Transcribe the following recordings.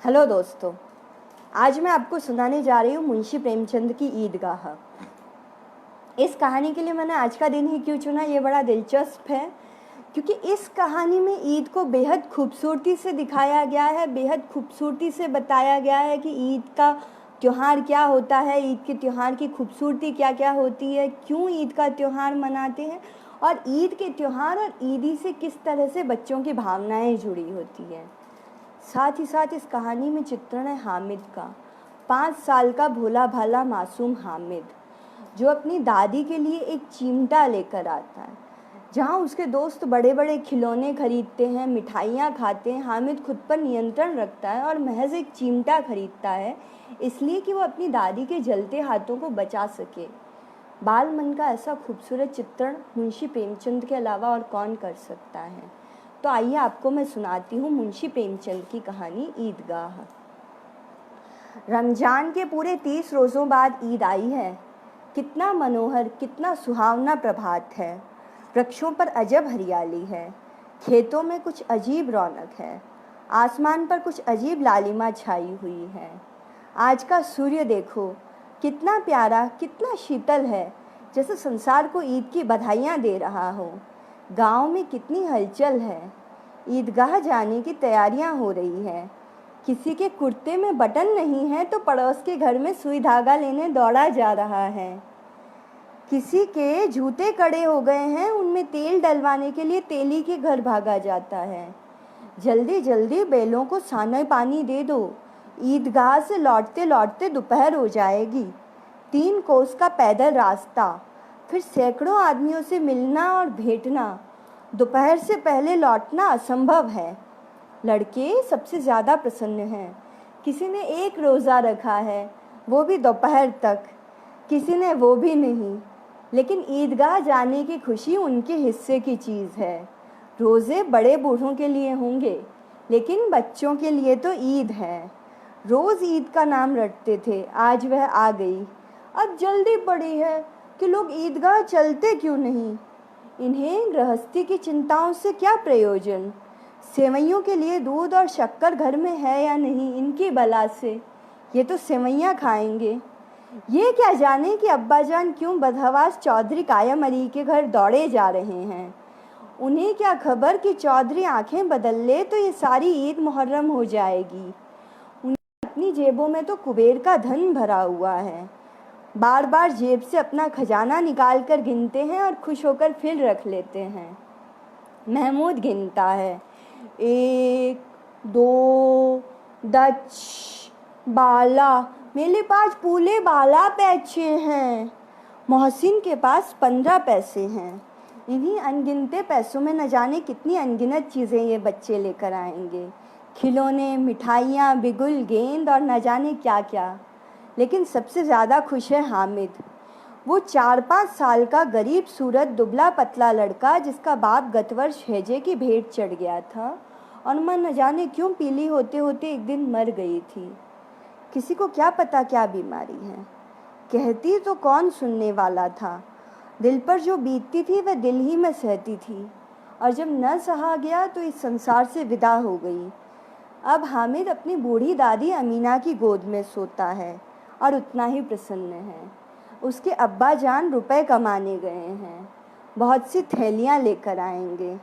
Hello दोस्तों, आज मैं आपको सुनाने जा रही हूँ मुंशी प्रेमचंद की ईदगाह। इस कहानी के लिए मैंने आज का दिन ही क्यों चुना, ये बड़ा दिलचस्प है क्योंकि इस कहानी में ईद को बेहद खूबसूरती से दिखाया गया है, बेहद खूबसूरती से बताया गया है कि ईद का त्यौहार क्या होता है, ईद के त्यौहार की खूबसूरती क्या क्या होती है, क्यों ईद का त्यौहार मनाते हैं और ईद के त्यौहार और ईदी से किस तरह से बच्चों की भावनाएं जुड़ी होती हैं। साथ ही साथ इस कहानी में चित्रण है हामिद का, 5 साल का भोला भाला मासूम हामिद, जो अपनी दादी के लिए एक चिमटा लेकर आता है। जहाँ उसके दोस्त बड़े बड़े खिलौने खरीदते हैं, मिठाइयाँ खाते हैं, हामिद खुद पर नियंत्रण रखता है और महज एक चिमटा खरीदता है इसलिए कि वो अपनी दादी के जलते हाथों को बचा सके। बाल मन का ऐसा खूबसूरत चित्रण मुंशी प्रेमचंद के अलावा और कौन कर सकता है। तो आइए आपको मैं सुनाती हूँ मुंशी प्रेमचंद की कहानी ईदगाह। रमजान के पूरे 30 रोज़ों बाद ईद आई है। कितना मनोहर, कितना सुहावना प्रभात है। वृक्षों पर अजब हरियाली है, खेतों में कुछ अजीब रौनक है, आसमान पर कुछ अजीब लालिमा छाई हुई है। आज का सूर्य देखो, कितना प्यारा, कितना शीतल है, जैसे संसार को ईद की बधाइयाँ दे रहा हो। गांव में कितनी हलचल है, ईदगाह जाने की तैयारियां हो रही है। किसी के कुर्ते में बटन नहीं है तो पड़ोस के घर में सुई धागा लेने दौड़ा जा रहा है। किसी के जूते कड़े हो गए हैं, उनमें तेल डलवाने के लिए तेली के घर भागा जाता है। जल्दी जल्दी बैलों को साना पानी दे दो, ईदगाह से लौटते लौटते दोपहर हो जाएगी। 3 कोस का पैदल रास्ता, फिर सैकड़ों आदमियों से मिलना और भेंटना। दोपहर से पहले लौटना असंभव है। लड़के सबसे ज़्यादा प्रसन्न हैं। किसी ने 1 रोज़ा रखा है, वो भी दोपहर तक, किसी ने वो भी नहीं। लेकिन ईदगाह जाने की खुशी उनके हिस्से की चीज़ है। रोज़े बड़े बूढ़ों के लिए होंगे, लेकिन बच्चों के लिए तो ईद है। रोज़ ईद का नाम रटते थे, आज वह आ गई। अब जल्दी पड़ी है कि लोग ईदगाह चलते क्यों नहीं। इन्हें गृहस्थी की चिंताओं से क्या प्रयोजन। सेवइयों के लिए दूध और शक्कर घर में है या नहीं, इनकी बला से ये तो सेवइयाँ खाएंगे। ये क्या जाने कि अब्बाजान क्यों बदहवास चौधरी कायम अली के घर दौड़े जा रहे हैं। उन्हें क्या खबर कि चौधरी आंखें बदल ले तो ये सारी ईद मुहर्रम हो जाएगी। उन्हें अपनी जेबों में तो कुबेर का धन भरा हुआ है। बार बार जेब से अपना खजाना निकाल कर गिनते हैं और खुश होकर फिर रख लेते हैं। महमूद गिनता है, 1 2 दच बाला, मेरे पास पूले बाला पैसे हैं। मोहसिन के पास 15 पैसे हैं। इन्हीं अनगिनते पैसों में न जाने कितनी अनगिनत चीज़ें ये बच्चे लेकर आएंगे। खिलौने, मिठाइयाँ, बिगुल, गेंद और न जाने क्या क्या। लेकिन सबसे ज़्यादा खुश है हामिद, वो 4-5 साल का गरीब सूरत दुबला पतला लड़का जिसका बाप गत वर्ष हैजे की भेंट चढ़ गया था और माँ न जाने क्यों पीली होते होते एक दिन मर गई थी। किसी को क्या पता क्या बीमारी है, कहती तो कौन सुनने वाला था। दिल पर जो बीतती थी वह दिल ही में सहती थी और जब न सहा गया तो इस संसार से विदा हो गई। अब हामिद अपनी बूढ़ी दादी अमीना की गोद में सोता है और उतना ही प्रसन्न है। उसके अब्बा जान रुपए कमाने गए हैं, बहुत सी थैलियाँ लेकर आएंगे।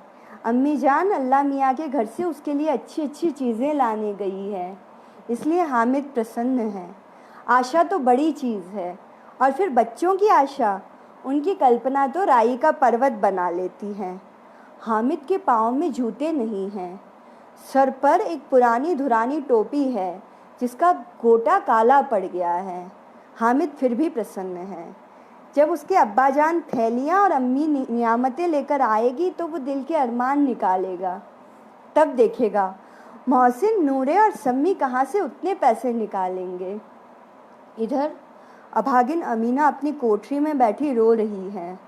अम्मी जान अल्लाह मियाँ के घर से उसके लिए अच्छी अच्छी चीज़ें लाने गई है, इसलिए हामिद प्रसन्न है। आशा तो बड़ी चीज़ है और फिर बच्चों की आशा, उनकी कल्पना तो राई का पर्वत बना लेती है। हामिद के पाँव में जूते नहीं हैं, सर पर एक पुरानी धुरानी टोपी है जिसका गोटा काला पड़ गया है। हामिद फिर भी प्रसन्न है। जब उसके अब्बाजान थैलियाँ और अम्मी नियामतें लेकर आएगी तो वो दिल के अरमान निकालेगा। तब देखेगा मोहसिन, नूरे और सम्मी कहाँ से उतने पैसे निकालेंगे। इधर अभागिन अमीना अपनी कोठरी में बैठी रो रही है।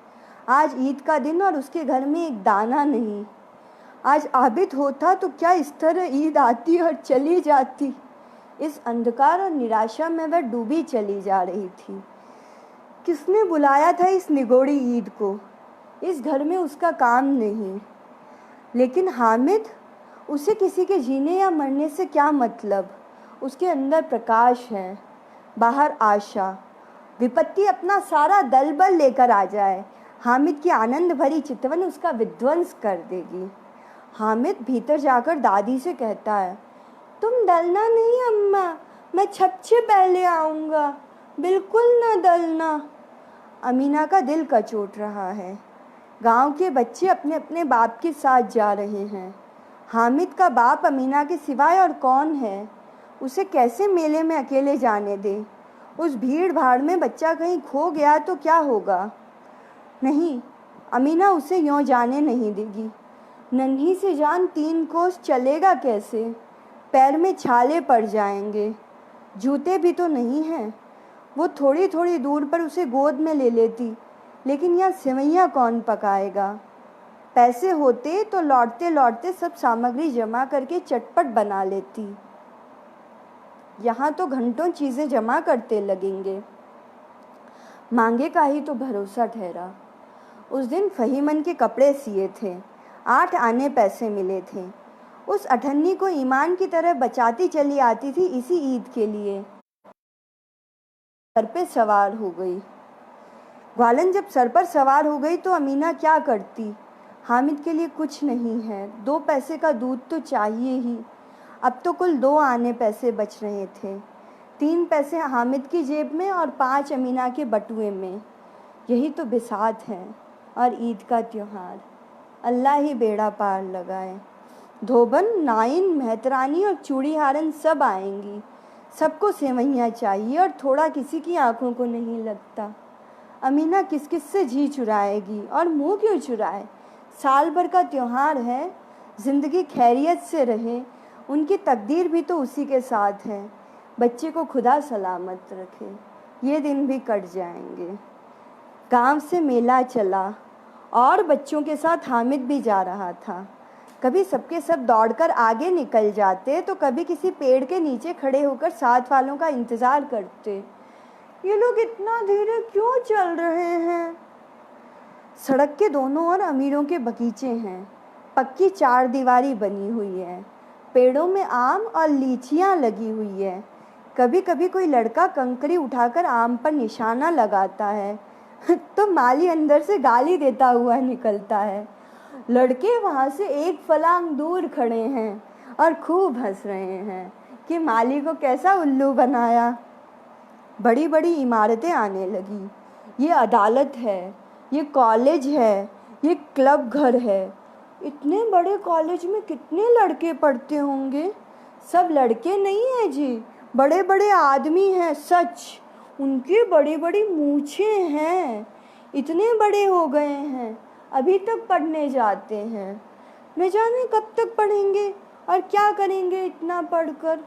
आज ईद का दिन और उसके घर में एक दाना नहीं। आज आबिद होता तो क्या इस तरह ईद आती और चली जाती। इस अंधकार और निराशा में वह डूबी चली जा रही थी। किसने बुलाया था इस निगोड़ी ईद को। इस घर में उसका काम नहीं। लेकिन हामिद, उसे किसी के जीने या मरने से क्या मतलब। उसके अंदर प्रकाश है, बाहर आशा। विपत्ति अपना सारा दल बल लेकर आ जाए, हामिद की आनंद भरी चितवन उसका विध्वंस कर देगी। हामिद भीतर जाकर दादी से कहता है, तुम डरना नहीं अम्मा, मैं सबसे पहले आऊँगा, बिल्कुल ना डरना। अमीना का दिल कचोट रहा है। गांव के बच्चे अपने अपने बाप के साथ जा रहे हैं। हामिद का बाप अमीना के सिवाय और कौन है? उसे कैसे मेले में अकेले जाने दे? उस भीड़ भाड़ में बच्चा कहीं खो गया तो क्या होगा? नहीं, अमीना उसे यूँ जाने नहीं देगी। नन्ही से जान 3 कोस चलेगा कैसे? पैर में छाले पड़ जाएंगे। जूते भी तो नहीं हैं। वो थोड़ी थोड़ी दूर पर उसे गोद में ले लेती, लेकिन यहाँ सेवैयाँ कौन पकाएगा? पैसे होते तो लौटते लौटते सब सामग्री जमा करके चटपट बना लेती। यहाँ तो घंटों चीज़ें जमा करते लगेंगे। मांगे का ही तो भरोसा ठहरा। उस दिन फहीमन के कपड़े सिए थे, 8 आने पैसे मिले थे। उस अठन्नी को ईमान की तरह बचाती चली आती थी इसी ईद के लिए। सर पे सवार हो गई। ग्वालन जब सर पर सवार हो गई तो अमीना क्या करती? हामिद के लिए कुछ नहीं है, 2 पैसे का दूध तो चाहिए ही। अब तो कुल 2 आने पैसे बच रहे थे, 3 पैसे हामिद की जेब में और 5 अमीना के बटुए में। यही तो बिसात है और ईद का त्योहार। अल्लाह ही बेड़ा पार लगाए। धोबन, नाइन, मेहतरानी और चूड़ीहारन सब आएंगी। सबको सेवैयाँ चाहिए और थोड़ा किसी की आंखों को नहीं लगता। अमीना किस किस से जी चुराएगी और मुंह क्यों चुराए? साल भर का त्योहार है, ज़िंदगी खैरियत से रहे। उनकी तकदीर भी तो उसी के साथ है। बच्चे को खुदा सलामत रखे, ये दिन भी कट जाएंगे। गांव से मेला चला और बच्चों के साथ हामिद भी जा रहा था। कभी सबके सब दौड़कर आगे निकल जाते तो कभी किसी पेड़ के नीचे खड़े होकर साथ वालों का इंतज़ार करते। ये लोग इतना धीरे क्यों चल रहे हैं? सड़क के दोनों ओर अमीरों के बगीचे हैं। पक्की 4 दीवारी बनी हुई है। पेड़ों में आम और लीचियाँ लगी हुई है। कभी कभी कोई लड़का कंकरी उठाकर आम पर निशाना लगाता है तो माली अंदर से गाली देता हुआ निकलता है। लड़के वहाँ से एक फलांग दूर खड़े हैं और खूब हंस रहे हैं कि माली को कैसा उल्लू बनाया। बड़ी बड़ी इमारतें आने लगी। ये अदालत है, ये कॉलेज है, ये क्लब घर है। इतने बड़े कॉलेज में कितने लड़के पढ़ते होंगे? सब लड़के नहीं हैं जी, बड़े बड़े आदमी हैं सच। उनकी बड़ी बड़ी मूछें हैं, इतने बड़े हो गए हैं, अभी तक पढ़ने जाते हैं। न जाने कब तक पढ़ेंगे और क्या करेंगे इतना पढ़कर।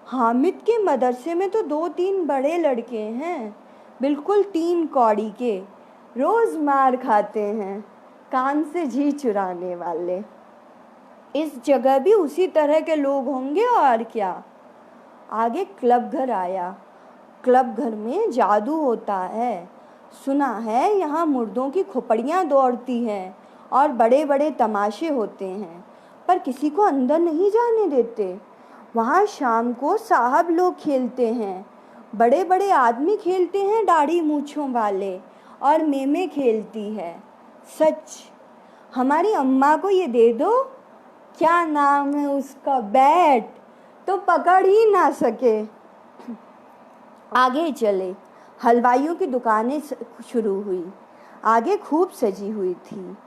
हामिद के मदरसे में तो 2-3 बड़े लड़के हैं, बिल्कुल 3 कौड़ी के, रोज़ मार खाते हैं, कान से जी चुराने वाले। इस जगह भी उसी तरह के लोग होंगे और क्या। आगे क्लब घर आया। क्लब घर में जादू होता है। सुना है यहाँ मुर्दों की खोपड़ियाँ दौड़ती हैं और बड़े बड़े तमाशे होते हैं, पर किसी को अंदर नहीं जाने देते। वहाँ शाम को साहब लोग खेलते हैं, बड़े बड़े आदमी खेलते हैं दाढ़ी मूँछों वाले, और मेमे खेलती है। सच, हमारी अम्मा को ये दे दो, क्या नाम है उसका, बैट, तो पकड़ ही ना सके। आगे चले, हलवाइयों की दुकानें शुरू हुई। आगे खूब सजी हुई थी।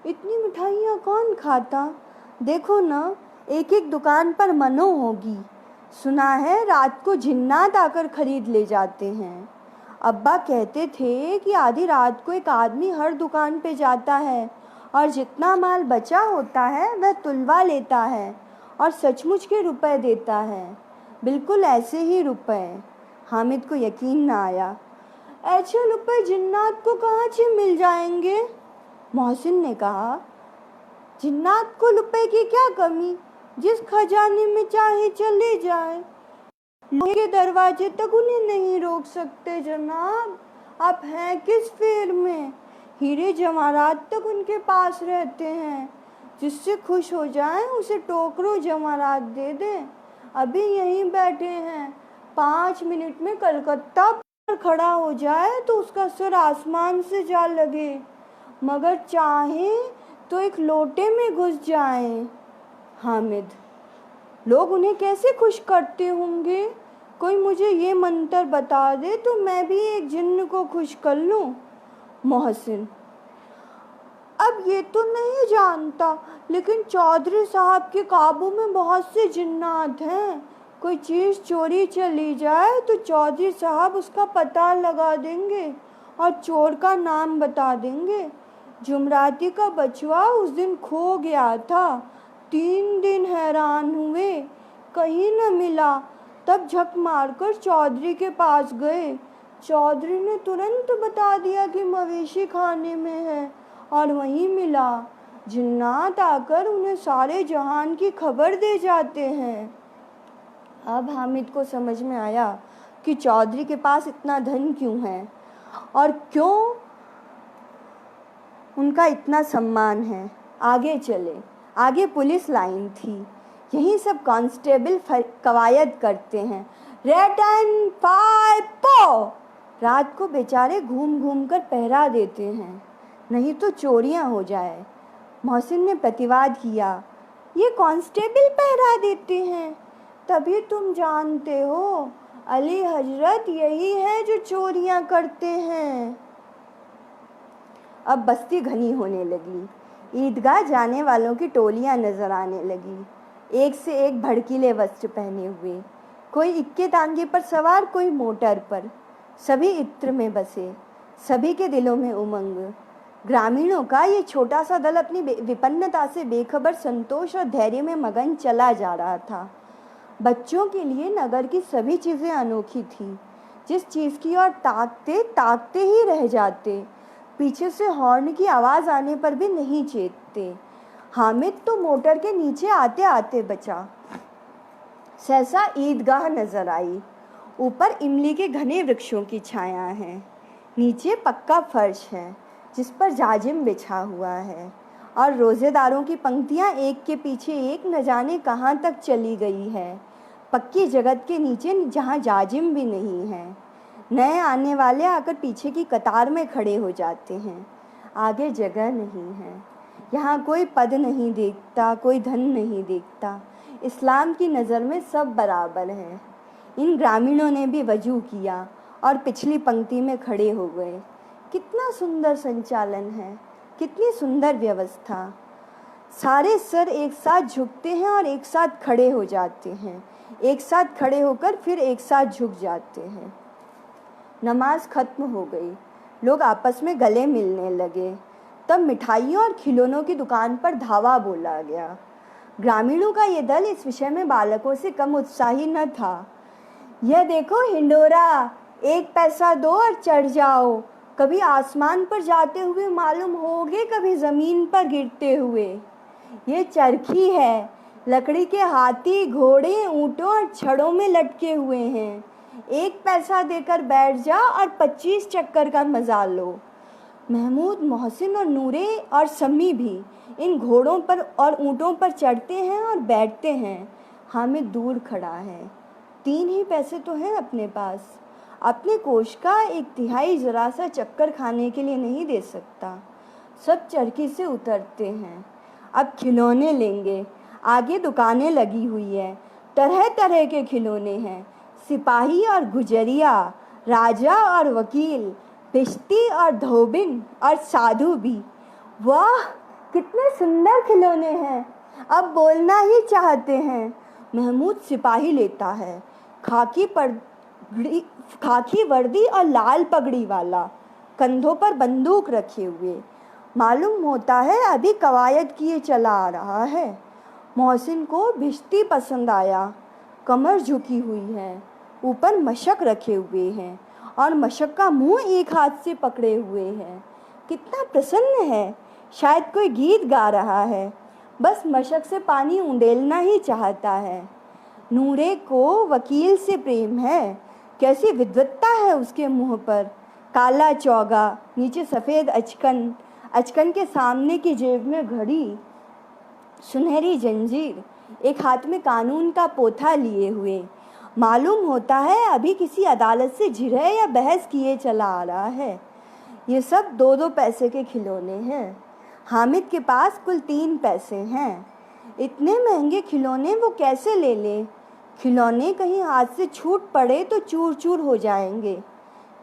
इतनी मिठाइयाँ कौन खाता? देखो ना, एक एक दुकान पर मनो होगी। सुना है रात को जिन्नात आकर खरीद ले जाते हैं। अब्बा कहते थे कि आधी रात को एक आदमी हर दुकान पे जाता है और जितना माल बचा होता है वह तुलवा लेता है और सचमुच के रुपए देता है। बिल्कुल ऐसे ही रुपए। हामिद को यकीन ना आया। ऐसे रुपए जिन्नात को कहाँ से मिल जाएंगे? मोहसिन ने कहा, जिन्नात को रुपए की क्या कमी, जिस खजाने में चाहे चले जाए। लोहे के दरवाजे तक उन्हें नहीं रोक सकते जनाब। आप हैं किस फेर में? हीरे जवाहरात तक उनके पास रहते हैं। जिससे खुश हो जाएं उसे टोकरों जवाहरात दे दें। अभी यहीं बैठे हैं, 5 मिनट में कलकत्ता पर खड़ा हो जाए तो उसका सिर आसमान से जा लगे, मगर चाहे तो एक लोटे में घुस जाए। हामिद: लोग उन्हें कैसे खुश करते होंगे? कोई मुझे ये मंत्र बता दे तो मैं भी एक जिन्न को खुश कर लूं। मोहसिन: अब ये तो नहीं जानता, लेकिन चौधरी साहब के काबू में बहुत से जिन्नात हैं। कोई चीज़ चोरी चली जाए तो चौधरी साहब उसका पता लगा देंगे और चोर का नाम बता देंगे। जुमराती का बचवा उस दिन खो गया था, 3 दिन हैरान हुए, कहीं न मिला। तब झक मारकर चौधरी के पास गए। चौधरी ने तुरंत बता दिया कि मवेशी खाने में है, और वहीं मिला। जिन्नात आकर उन्हें सारे जहान की खबर दे जाते हैं। अब हामिद को समझ में आया कि चौधरी के पास इतना धन क्यों है और क्यों उनका इतना सम्मान है। आगे चले। आगे पुलिस लाइन थी। यहीं सब कांस्टेबल कवायद करते हैं, रिटर्न 5 पो। रात को बेचारे घूम घूम कर पहरा देते हैं, नहीं तो चोरियां हो जाए। मोहसिन ने प्रतिवाद किया, ये कांस्टेबल पहरा देते हैं, तभी तुम जानते हो अली हजरत यही है जो चोरियां करते हैं। अब बस्ती घनी होने लगी। ईदगाह जाने वालों की टोलियां नजर आने लगी, एक से एक भड़कीले वस्त्र पहने हुए, कोई इक्के तांगे पर सवार, कोई मोटर पर। सभी इत्र में बसे, सभी के दिलों में उमंग। ग्रामीणों का ये छोटा सा दल अपनी विपन्नता से बेखबर संतोष और धैर्य में मगन चला जा रहा था। बच्चों के लिए नगर की सभी चीज़ें अनोखी थी। जिस चीज़ की ओर ताकते ताकते ही रह जाते, पीछे से हॉर्न की आवाज़ आने पर भी नहीं चेतते। हामिद तो मोटर के नीचे आते आते बचा। सहसा ईदगाह नजर आई। ऊपर इमली के घने वृक्षों की छाया है, नीचे पक्का फर्श है जिस पर जाजिम बिछा हुआ है, और रोज़ेदारों की पंक्तियां एक के पीछे एक न जाने कहाँ तक चली गई है, पक्की जगत के नीचे जहाँ जाजिम भी नहीं है। नए आने वाले आकर पीछे की कतार में खड़े हो जाते हैं। आगे जगह नहीं है। यहाँ कोई पद नहीं देखता, कोई धन नहीं देखता। इस्लाम की नज़र में सब बराबर हैं। इन ग्रामीणों ने भी वजू किया और पिछली पंक्ति में खड़े हो गए। कितना सुंदर संचालन है, कितनी सुंदर व्यवस्था। सारे सर एक साथ झुकते हैं और एक साथ खड़े हो जाते हैं, एक साथ खड़े होकर फिर एक साथ झुक जाते हैं। नमाज खत्म हो गई, लोग आपस में गले मिलने लगे। तब मिठाइयों और खिलौनों की दुकान पर धावा बोला गया। ग्रामीणों का ये दल इस विषय में बालकों से कम उत्साही न था। यह देखो हिंडोरा, 1 पैसा दो और चढ़ जाओ, कभी आसमान पर जाते हुए मालूम होगे, कभी ज़मीन पर गिरते हुए। ये चरखी है, लकड़ी के हाथी, घोड़े, ऊँटों और छड़ों में लटके हुए हैं। 1 पैसा देकर बैठ जाओ और 25 चक्कर का मजा लो। महमूद, मोहसिन और नूरे और सम्मी भी इन घोड़ों पर और ऊँटों पर चढ़ते हैं और बैठते हैं। हामिद दूर खड़ा है। 3 ही पैसे तो हैं अपने पास। अपने कोष का 1/3 जरा सा चक्कर खाने के लिए नहीं दे सकता। सब चरखी से उतरते हैं। अब खिलौने लेंगे। आगे दुकानें लगी हुई है, तरह तरह के खिलौने हैं। सिपाही और गुजरिया, राजा और वकील, भिश्ती और धोबिन और साधु भी। वाह, कितने सुंदर खिलौने हैं, अब बोलना ही चाहते हैं। महमूद सिपाही लेता है, खाकी वर्दी और लाल पगड़ी वाला, कंधों पर बंदूक रखे हुए। मालूम होता है अभी कवायद किए चला आ रहा है। मोहसिन को भिश्ती पसंद आया। कमर झुकी हुई है, ऊपर मशक रखे हुए हैं और मशक का मुंह एक हाथ से पकड़े हुए हैं। कितना प्रसन्न है, शायद कोई गीत गा रहा है, बस मशक से पानी उंडेलना ही चाहता है। नूरे को वकील से प्रेम है, कैसी विद्वत्ता है उसके मुंह पर। काला चौगा, नीचे सफ़ेद अचकन, अचकन के सामने की जेब में घड़ी, सुनहरी जंजीर, एक हाथ में कानून का पोथा लिए हुए। मालूम होता है अभी किसी अदालत से झिड़े या बहस किए चला आ रहा है। ये सब 2-2 पैसे के खिलौने हैं। हामिद के पास कुल 3 पैसे हैं। इतने महंगे खिलौने वो कैसे ले ले? खिलौने कहीं हाथ से छूट पड़े तो चूर चूर हो जाएंगे।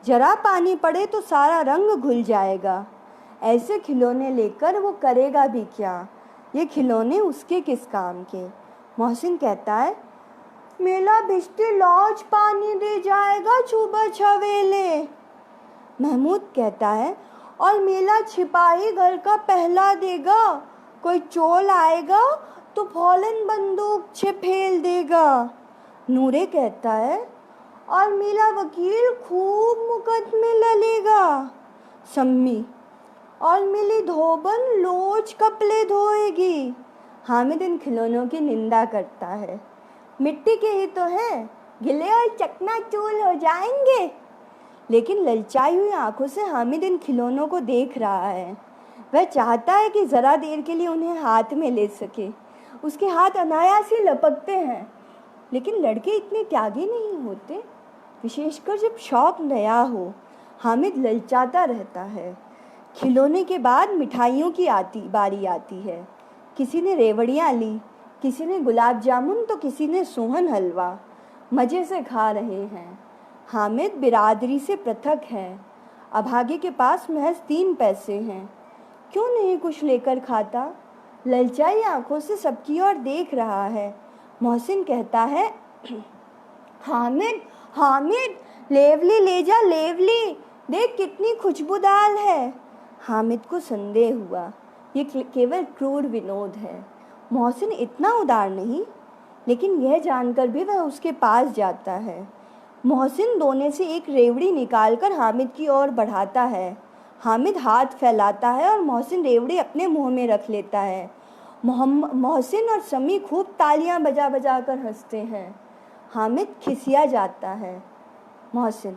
जरा पानी पड़े तो सारा रंग घुल जाएगा। ऐसे खिलौने लेकर वो करेगा भी क्या? ये खिलौने उसके किस काम के? मोहसिन कहता है, मेला भिश्ती लौज पानी दे जाएगा सुबह छवेले। महमूद कहता है, और मेला छिपाही घर का पहला देगा। कोई चोर आएगा तो फौरन बंदूक से फेल देगा। नूरे कहता है, और मेला वकील खूब मुकदमे लड़ेगा। सम्मी, और मिली धोबन लोच कपड़े धोएगी। हामिद इन खिलौनों की निंदा करता है। मिट्टी के ही तो हैं, गिले और चकनाचूर हो जाएंगे। लेकिन ललचाई हुई आंखों से हामिद इन खिलौनों को देख रहा है। वह चाहता है कि ज़रा देर के लिए उन्हें हाथ में ले सके। उसके हाथ अनायास ही लपकते हैं। लेकिन लड़के इतने त्यागी नहीं होते, विशेषकर जब शौक नया हो। हामिद ललचाता रहता है। खिलौने के बाद मिठाइयों की बारी आती है। किसी ने रेवड़ियाँ ली, किसी ने गुलाब जामुन तो किसी ने सोहन हलवा। मज़े से खा रहे हैं। हामिद बिरादरी से पृथक है। अभागे के पास महज 3 पैसे हैं। क्यों नहीं कुछ लेकर खाता? ललचाई आंखों से सबकी ओर देख रहा है। मोहसिन कहता है, हामिद हामिद, लेवली ले जा लेवली, देख कितनी खुशबूदार है। हामिद को संदेह हुआ, ये केवल क्रूर विनोद है। मोहसिन इतना उदार नहीं, लेकिन यह जानकर भी वह उसके पास जाता है। मोहसिन दोने से एक रेवड़ी निकालकर हामिद की ओर बढ़ाता है। हामिद हाथ फैलाता है और मोहसिन रेवड़ी अपने मुंह में रख लेता है। मोहसिन और समी खूब तालियां बजा बजा कर हंसते हैं। हामिद खिसिया जाता है। मोहसिन,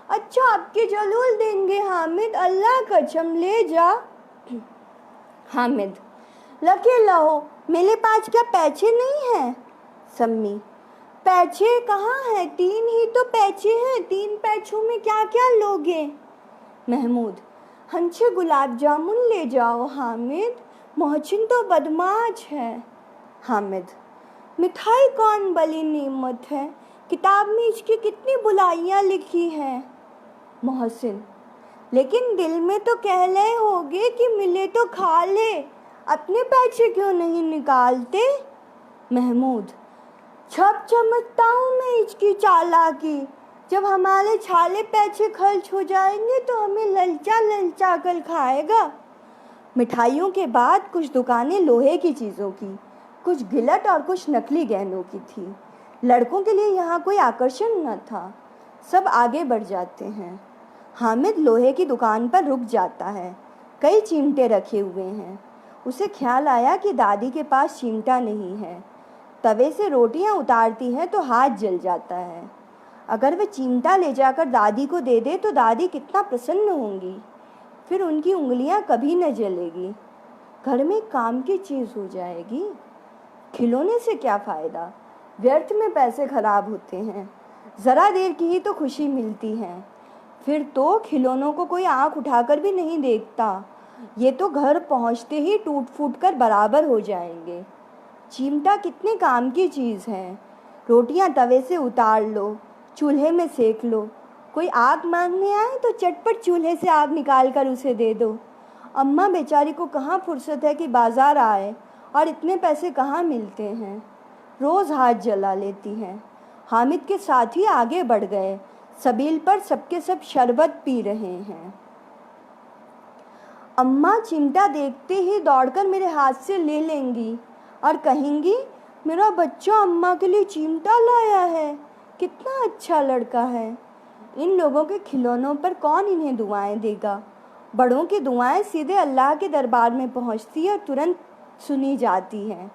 अच्छा आपके जलूल देंगे हामिद, अल्लाह कसम ले जा। हामिद, लके लाओ, मेरे पास क्या पैसे नहीं हैं? सम्मी, पैसे कहाँ हैं? 3 ही तो पैसे हैं, 3 पैसों में क्या क्या लोगे? महमूद, हंसे गुलाब जामुन ले जाओ हामिद, मोहसिन तो बदमाश है। हामिद, मिठाई कौन बड़ी नेमत है, किताब में इसकी कितनी बुराइयाँ लिखी हैं। मोहसिन, लेकिन दिल में तो कह रहे होगे कि मिले तो खा ले, अपने पैसे क्यों नहीं निकालते? महमूद, छप समझता हूँ मैं इसकी चालाकी, जब हमारे छाले पैसे खर्च हो जाएंगे तो हमें ललचा ललचा कर खाएगा। मिठाइयों के बाद कुछ दुकानें लोहे की चीज़ों की, कुछ गिलट और कुछ नकली गहनों की थी। लड़कों के लिए यहाँ कोई आकर्षण न था। सब आगे बढ़ जाते हैं। हामिद लोहे की दुकान पर रुक जाता है। कई चिमटे रखे हुए हैं। उसे ख्याल आया कि दादी के पास चिमटा नहीं है। तवे से रोटियां उतारती हैं तो हाथ जल जाता है। अगर वे चिमटा ले जाकर दादी को दे दे तो दादी कितना प्रसन्न होंगी। फिर उनकी उंगलियां कभी न जलेगी। घर में काम की चीज़ हो जाएगी। खिलौने से क्या फ़ायदा, व्यर्थ में पैसे खराब होते हैं। ज़रा देर की ही तो खुशी मिलती है। फिर तो खिलौनों को कोई आंख उठाकर भी नहीं देखता। ये तो घर पहुंचते ही टूट फूट कर बराबर हो जाएंगे। चिमटा कितने काम की चीज़ है। रोटियां तवे से उतार लो, चूल्हे में सेक लो। कोई आग मांगने आए तो चटपट चूल्हे से आग निकाल कर उसे दे दो। अम्मा बेचारी को कहाँ फुर्सत है कि बाज़ार आए, और इतने पैसे कहाँ मिलते हैं। रोज़ हाथ जला लेती हैं। हामिद के साथ ही आगे बढ़ गए। सबील पर सबके सब शरबत पी रहे हैं। अम्मा चिमटा देखते ही दौड़कर मेरे हाथ से ले लेंगी और कहेंगी, मेरा बच्चा अम्मा के लिए चिमटा लाया है, कितना अच्छा लड़का है। इन लोगों के खिलौनों पर कौन इन्हें दुआएं देगा। बड़ों की दुआएं सीधे अल्लाह के दरबार में पहुंचती है और तुरंत सुनी जाती हैं।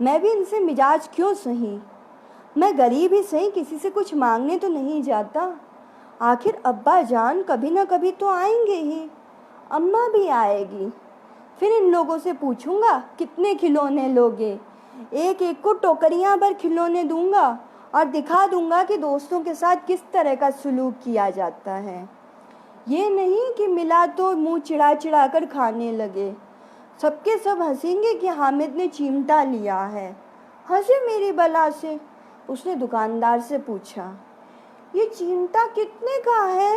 मैं भी इनसे मिजाज क्यों सही। मैं गरीब ही सही, किसी से कुछ मांगने तो नहीं जाता। आखिर अब्बा जान कभी ना कभी तो आएंगे ही, अम्मा भी आएगी। फिर इन लोगों से पूछूंगा कितने खिलौने लोगे। एक एक को टोकरियां भर खिलौने दूंगा और दिखा दूंगा कि दोस्तों के साथ किस तरह का सलूक किया जाता है। ये नहीं कि मिला तो मुंह चिढ़ा चिढ़ा कर खाने लगे। सबके सब हंसेंगे कि हामिद ने चिमटा लिया है। हंसे मेरी बला से। उसने दुकानदार से पूछा, ये चिमटा कितने का है?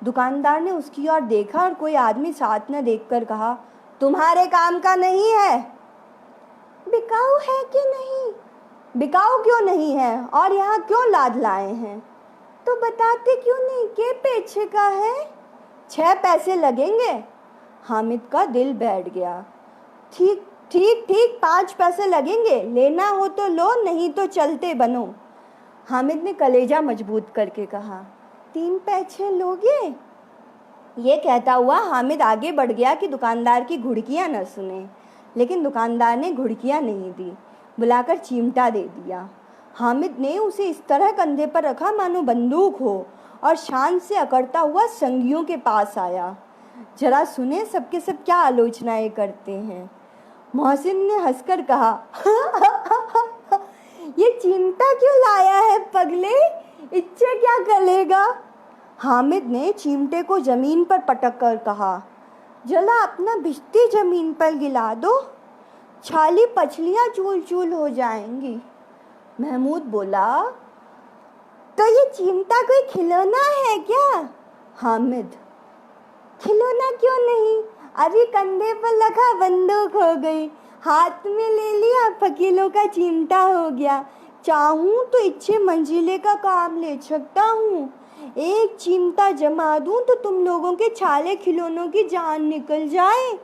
दुकानदार ने उसकी ओर देखा और कोई आदमी साथ न देखकर कहा, तुम्हारे काम का नहीं है। बिकाऊ है कि नहीं? बिकाऊ क्यों नहीं है और यहाँ क्यों लाद लाए हैं? तो बताते क्यों नहीं के पेछे का है? 6 पैसे लगेंगे। हामिद का दिल बैठ गया। ठीक ठीक ठीक 5 पैसे लगेंगे, लेना हो तो लो, नहीं तो चलते बनो। हामिद ने कलेजा मजबूत करके कहा, 3 पैसे लोगे? ये कहता हुआ हामिद आगे बढ़ गया कि दुकानदार की घुड़कियां न सुने, लेकिन दुकानदार ने घुड़कियां नहीं दी, बुलाकर चिमटा दे दिया। हामिद ने उसे इस तरह कंधे पर रखा मानो बंदूक हो और शान से अकड़ता हुआ संगियों के पास आया। जरा सुने सबके सब क्या आलोचनाएं करते हैं। मोहसिन ने हंसकर कहा, ये चिमटा क्यों लाया है पगले, इससे क्या करेगा? हामिद ने चिमटे को जमीन पर पटक कर कहा, जला अपना भिश्ती जमीन पर गिला दो, छाली पछलियां चूल चूल हो जाएंगी। महमूद बोला, तो ये चिमटा कोई खिलौना है क्या? हामिद, खिलौना क्यों नहीं, अभी कंधे पर रखा बंदूक हो गई, हाथ में ले लिया फकीलों का चिमटा हो गया। चाहूँ तो इच्छे मंजिले का काम ले सकता हूँ। एक चिमटा जमा दूँ तो तुम लोगों के छाले खिलौनों की जान निकल जाए।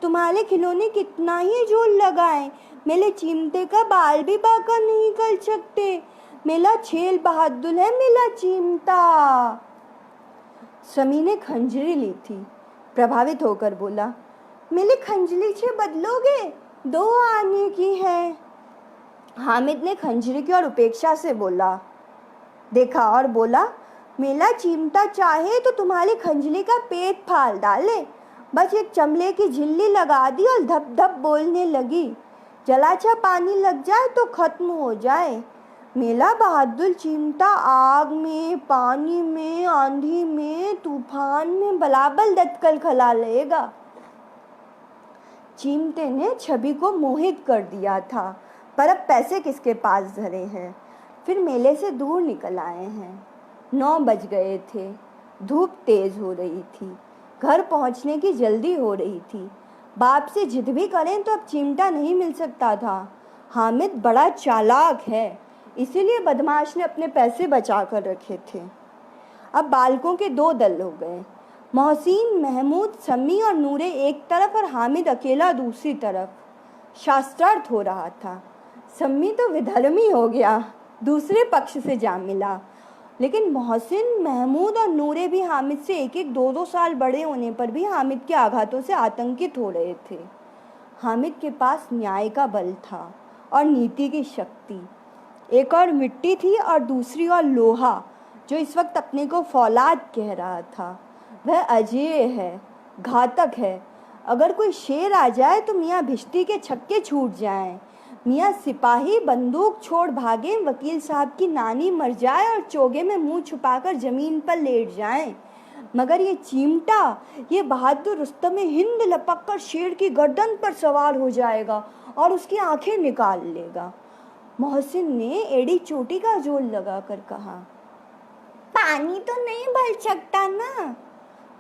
तुम्हारे खिलौने कितना ही जोर लगाए, मेरे चिमटे का बाल भी बाका नहीं कर सकते। मेरा छेल बहादुर है मेरा चिमटा। समी ने खंजरी ली थी, प्रभावित होकर बोला, मेरे खंजरी से बदलोगे? 2 आने की है। हामिद ने खंजरी की ओर उपेक्षा से देखा और बोला, मेरा चिमटा चाहे तो तुम्हारी खंजरी का पेट फाड़ डाले। बस एक चमड़े की झिल्ली लगा दी और धप धप बोलने लगी, जलाचा पानी लग जाए तो खत्म हो जाए। मेरा बहादुर चिमटा आग में, पानी में, आंधी में, तूफान में बलाबल दत्कल खला लेगा। चिमटे ने छवि को मोहित कर दिया था, पर अब पैसे किसके पास धरे हैं। फिर मेले से दूर निकल आए हैं। 9 बज गए थे। धूप तेज हो रही थी। घर पहुंचने की जल्दी हो रही थी। बाप से जिद भी करें तो अब चिमटा नहीं मिल सकता था। हामिद बड़ा चालाक है, इसीलिए बदमाश ने अपने पैसे बचा कर रखे थे। अब बालकों के 2 दल हो गए। मोहसिन, महमूद, समी और नूरे एक तरफ और हामिद अकेला दूसरी तरफ। शास्त्रार्थ हो रहा था। समी तो विधर्मी हो गया, दूसरे पक्ष से जा मिला। लेकिन मोहसिन, महमूद और नूरे भी हामिद से 1-1, 2-2 साल बड़े होने पर भी हामिद के आघातों से आतंकित हो रहे थे। हामिद के पास न्याय का बल था और नीति की शक्ति। एक और मिट्टी थी और दूसरी ओर लोहा, जो इस वक्त अपने को फौलाद कह रहा था। वह अजेय है, घातक है। अगर कोई शेर आ जाए तो मियाँ भिश्ती के छक्के छूट जाएं। मियाँ सिपाही बंदूक छोड़ भागे, वकील साहब की नानी मर जाए और चोगे में मुंह छुपाकर जमीन पर लेट जाएं। मगर ये चिमटा, ये बहादुर रुस्तम हिंद लपक कर शेर की गर्दन पर सवार हो जाएगा और उसकी आंखें निकाल लेगा। मोहसिन ने एड़ी चोटी का जोर लगाकर कहा, पानी तो नहीं भर सकता ना।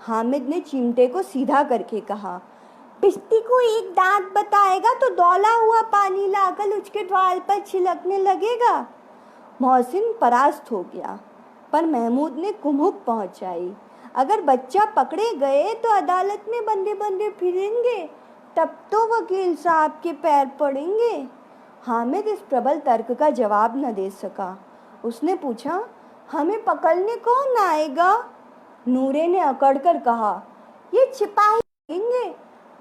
हामिद ने चिमटे को सीधा करके कहा, भिश्ती को एक दांत बताएगा तो दौला हुआ पानी लाकर उसके द्वार पर छिलकने लगेगा। मोहसिन परास्त हो गया, पर महमूद ने कुम्हुक पहुंचाई। अगर बच्चा पकड़े गए तो अदालत में बंदे बंदे फिरेंगे, तब तो वकील साहब के पैर पड़ेंगे। हामिद इस प्रबल तर्क का जवाब न दे सका। उसने पूछा, हमें पकड़ने कौन आएगा? नूरे ने अकड़कर कहा, ये सिपाही आएंगे,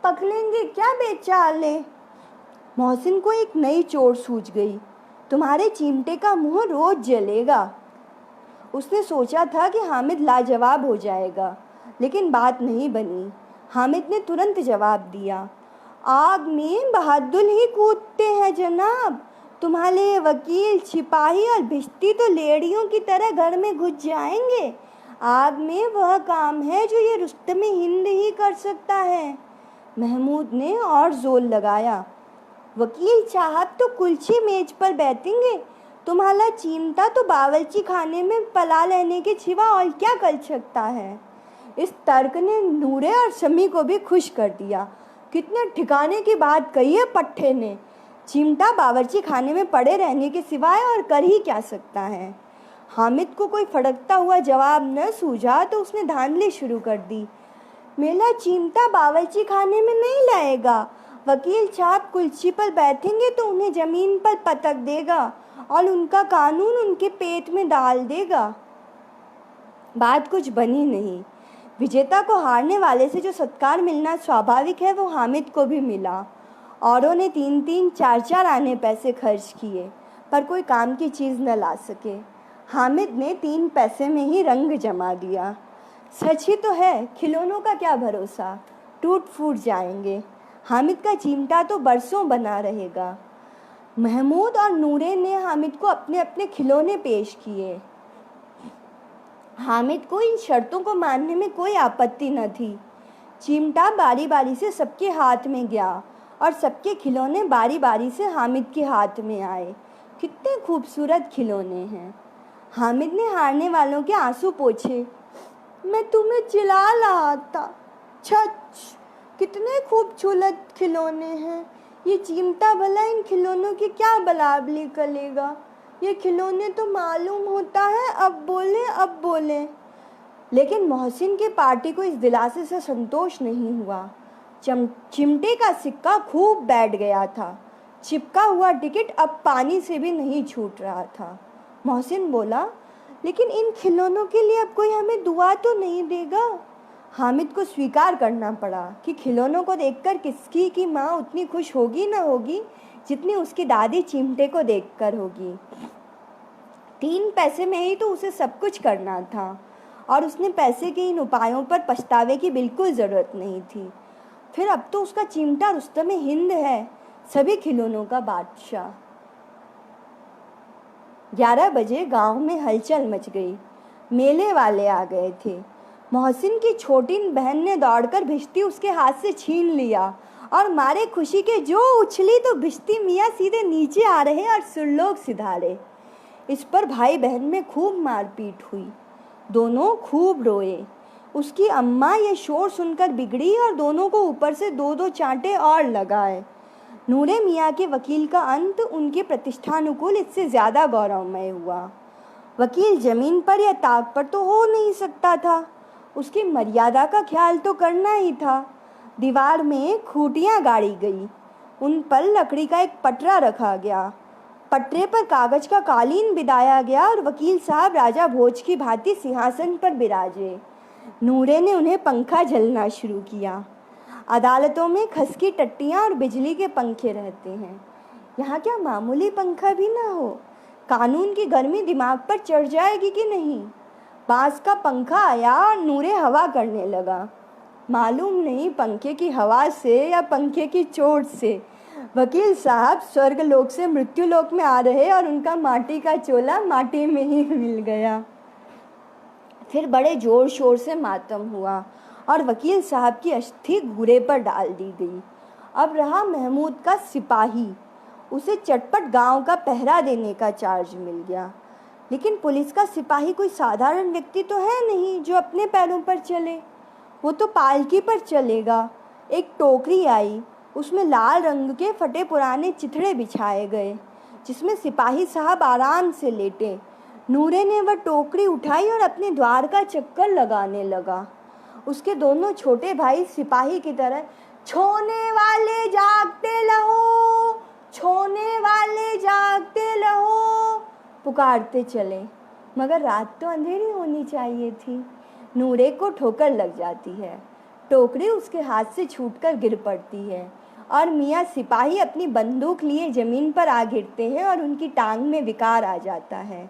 पकड़ेंगे क्या बेचारे। मोहसिन को एक नई चोट सूझ गई, तुम्हारे चिमटे का मुंह रोज जलेगा। उसने सोचा था कि हामिद लाजवाब हो जाएगा, लेकिन बात नहीं बनी। हामिद ने तुरंत जवाब दिया, आग में बहादुर ही कूदते हैं जनाब। तुम्हारे वकील, सिपाही और भिश्ती तो लेडियों की तरह घर में घुस जाएंगे। आग में वह काम है जो ये रुस्तम हिंद ही कर सकता है। महमूद ने और जोर लगाया। वकील साहब तो कुल्ची मेज पर बैठेंगे, तुम्हारा चिमटा तो बावर्ची खाने में पला लेने के सिवा और क्या कर सकता है। इस तर्क ने नूरे और शमी को भी खुश कर दिया। कितने ठिकाने की बात कही है पट्टे ने। चिमटा बावर्ची खाने में पड़े रहने के सिवाय और कर ही क्या सकता है। हामिद को कोई फड़कता हुआ जवाब न सूझा तो उसने धांधली शुरू कर दी। मेरा चिमटा बावर्ची खाने में नहीं लाएगा। वकील साहब कुर्सी पर बैठेंगे तो उन्हें जमीन पर पटक देगा और उनका कानून उनके पेट में डाल देगा। बात कुछ बनी नहीं। विजेता को हारने वाले से जो सत्कार मिलना स्वाभाविक है वो हामिद को भी मिला। औरों ने 3-3, 4-4 आने पैसे खर्च किए पर कोई काम की चीज़ न ला सके। हामिद ने 3 पैसे में ही रंग जमा दिया। सच ही तो है, खिलौनों का क्या भरोसा, टूट फूट जाएंगे। हामिद का चिमटा तो बरसों बना रहेगा। महमूद और नूरे ने हामिद को अपने अपने खिलौने पेश किए। हामिद को इन शर्तों को मानने में कोई आपत्ति न थी। चिमटा बारी बारी से सबके हाथ में गया और सबके खिलौने बारी बारी से हामिद के हाथ में आए। कितने खूबसूरत खिलौने हैं। हामिद ने हारने वालों के आंसू पोंछे। मैं तुम्हें चिल्ला रहा था, छच कितने खूबसूरत खिलौने हैं। ये चिमटा भला इन खिलौनों की क्या बलाबली करेगा। ये खिलौने तो मालूम होता है अब बोले। लेकिन मोहसिन के पार्टी को इस दिलासे से संतोष नहीं हुआ। चिमटे का सिक्का खूब बैठ गया था। चिपका हुआ टिकट अब पानी से भी नहीं छूट रहा था। मोहसिन बोला, लेकिन इन खिलौनों के लिए अब कोई हमें दुआ तो नहीं देगा। हामिद को स्वीकार करना पड़ा कि खिलौनों को देखकर किसकी की माँ उतनी खुश होगी ना होगी जितनी उसकी दादी चिमटे को देखकर होगी। 3 पैसे में ही तो उसे सब कुछ करना था और उसने पैसे के इन उपायों पर पछतावे की बिल्कुल ज़रूरत नहीं थी। फिर अब तो उसका चिमटा रुस्तम हिंद है, सभी खिलौनों का बादशाह। 11 बजे गांव में हलचल मच गई। मेले वाले आ गए थे। मोहसिन की छोटी बहन ने दौड़कर भिश्ती उसके हाथ से छीन लिया और मारे खुशी के जो उछली तो भिश्ती मियाँ सीधे नीचे आ रहे और सुरलोक सिधारे। इस पर भाई बहन में खूब मारपीट हुई। दोनों खूब रोए। उसकी अम्मा ये शोर सुनकर बिगड़ी और दोनों को ऊपर से 2-2 चांटे और लगाए। नूरे मियाँ के वकील का अंत उनके प्रतिष्ठानुकूल इससे ज़्यादा गौरवमय हुआ। वकील जमीन पर या ताक पर तो हो नहीं सकता था, उसकी मर्यादा का ख्याल तो करना ही था। दीवार में खूंटियाँ गाड़ी गई, उन पर लकड़ी का एक पटरा रखा गया। पटरे पर कागज का कालीन बिछाया गया और वकील साहब राजा भोज की भांति सिंहासन पर बिराजे। नूरे ने उन्हें पंखा झलना शुरू किया। अदालतों में खसकी टट्टियाँ और बिजली के पंखे रहते हैं, यहाँ क्या मामूली पंखा भी ना हो। कानून की गर्मी दिमाग पर चढ़ जाएगी कि नहीं। बांस का पंखा आया और नूरे हवा करने लगा। मालूम नहीं पंखे की हवा से या पंखे की चोट से वकील साहब स्वर्गलोक से मृत्युलोक में आ रहे और उनका माटी का चोला माटी में ही मिल गया। फिर बड़े जोर शोर से मातम हुआ और वकील साहब की अस्थि घूरे पर डाल दी गई। अब रहा महमूद का सिपाही, उसे चटपट गांव का पहरा देने का चार्ज मिल गया। लेकिन पुलिस का सिपाही कोई साधारण व्यक्ति तो है नहीं जो अपने पैरों पर चले, वो तो पालकी पर चलेगा। एक टोकरी आई, उसमें लाल रंग के फटे पुराने चिथड़े बिछाए गए जिसमें सिपाही साहब आराम से लेटे। नूरे ने वह टोकरी उठाई और अपने द्वार का चक्कर लगाने लगा। उसके दोनों छोटे भाई सिपाही की तरह छोने वाले जागते रहो, छोने वाले जागते रहो पुकारते चले। मगर रात तो अंधेरी होनी चाहिए थी। नूरे को ठोकर लग जाती है, टोकरी उसके हाथ से छूटकर गिर पड़ती है और मियाँ सिपाही अपनी बंदूक लिए ज़मीन पर आ गिरते हैं और उनकी टांग में विकार आ जाता है।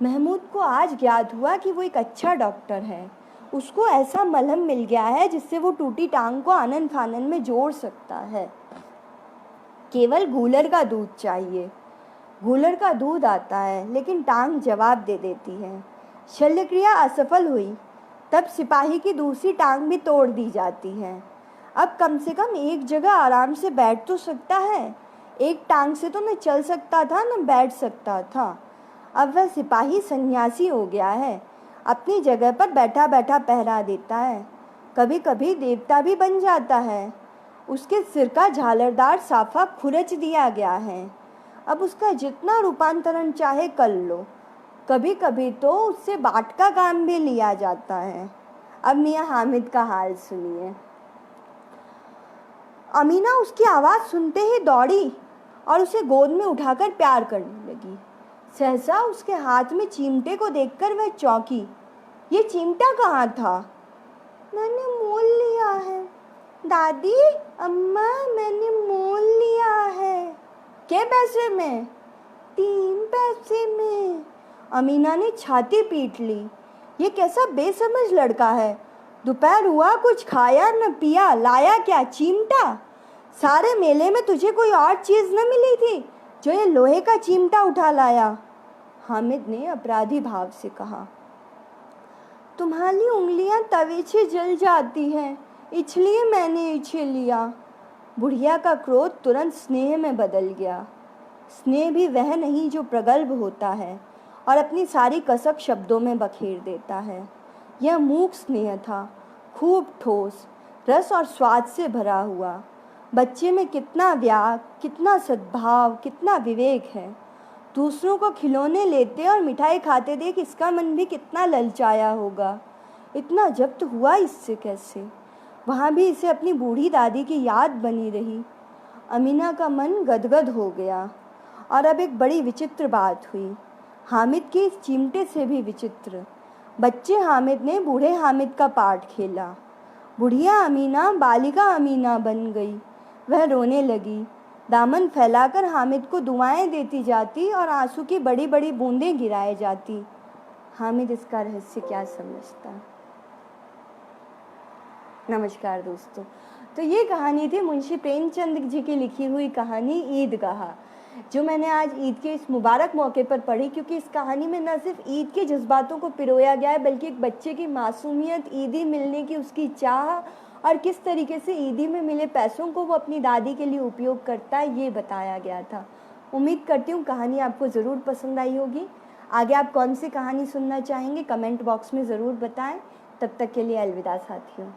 महमूद को आज ज्ञात हुआ कि वो एक अच्छा डॉक्टर है। उसको ऐसा मलहम मिल गया है जिससे वो टूटी टांग को आनन फानन में जोड़ सकता है। केवल गूलर का दूध चाहिए। गूलर का दूध आता है लेकिन टांग जवाब दे देती है। शल्यक्रिया असफल हुई तब सिपाही की दूसरी टांग भी तोड़ दी जाती है। अब कम से कम एक जगह आराम से बैठ तो सकता है। एक टांग से तो न चल सकता था न बैठ सकता था। अब वह सिपाही सन्यासी हो गया है। अपनी जगह पर बैठा बैठा पहरा देता है। कभी कभी देवता भी बन जाता है। उसके सिर का झालरदार साफा खुरच दिया गया है। अब उसका जितना रूपांतरण चाहे कर लो। कभी कभी तो उससे बाट का काम भी लिया जाता है। अब मियाँ हामिद का हाल सुनिए। अमीना उसकी आवाज़ सुनते ही दौड़ी और उसे गोद में उठाकर प्यार करने लगी। सहसा उसके हाथ में चिमटे को देखकर वह चौंकी। ये चिमटा कहाँ था? मैंने मोल लिया है दादी, अम्मा मैंने मोल लिया है। क्या पैसे में? 3 पैसे में। अमीना ने छाती पीट ली। ये कैसा बेसमझ लड़का है। दोपहर हुआ, कुछ खाया न पिया, लाया क्या? चिमटा। सारे मेले में तुझे कोई और चीज़ न मिली थी जो ये लोहे का चिमटा उठा लाया? हामिद ने अपराधी भाव से कहा। तुम्हारी उंगलियां तवे से जल जाती हैं, इसलिए मैंने इसे लिया। बुढ़िया का क्रोध तुरंत स्नेह में बदल गया। स्नेह भी वह नहीं जो प्रगल्भ होता है और अपनी सारी कसक शब्दों में बखेर देता है। यह मूक स्नेह था, खूब ठोस, रस और स्वाद से भरा हुआ। बच्चे में कितना व्याग, कितना सद्भाव, कितना विवेक है। दूसरों को खिलौने लेते और मिठाई खाते देख इसका मन भी कितना ललचाया होगा। इतना जब्त हुआ इससे कैसे? वहाँ भी इसे अपनी बूढ़ी दादी की याद बनी रही। अमीना का मन गदगद हो गया। और अब एक बड़ी विचित्र बात हुई, हामिद के इस चिमटे से भी विचित्र। बच्चे हामिद ने बूढ़े हामिद का पार्ट खेला। बुढ़िया अमीना बालिका अमीना बन गई। वह रोने लगी, दामन फैलाकर हामिद को दुआएं देती जाती और आंसू की बड़ी बड़ी बूंदें गिराए जाती। हामिद इसका रहस्य क्या समझता? नमस्कार दोस्तों। तो ये कहानी थी मुंशी प्रेमचंद जी की लिखी हुई कहानी ईदगाह, जो मैंने आज ईद के इस मुबारक मौके पर पढ़ी, क्योंकि इस कहानी में न सिर्फ ईद के जज्बातों को पिरोया गया है बल्कि एक बच्चे की मासूमियत, ईदी मिलने की उसकी चाह और किस तरीके से ईदी में मिले पैसों को वो अपनी दादी के लिए उपयोग करता है, ये बताया गया था। उम्मीद करती हूँ कहानी आपको ज़रूर पसंद आई होगी। आगे आप कौन सी कहानी सुनना चाहेंगे कमेंट बॉक्स में ज़रूर बताएं। तब तक के लिए अलविदा साथियों।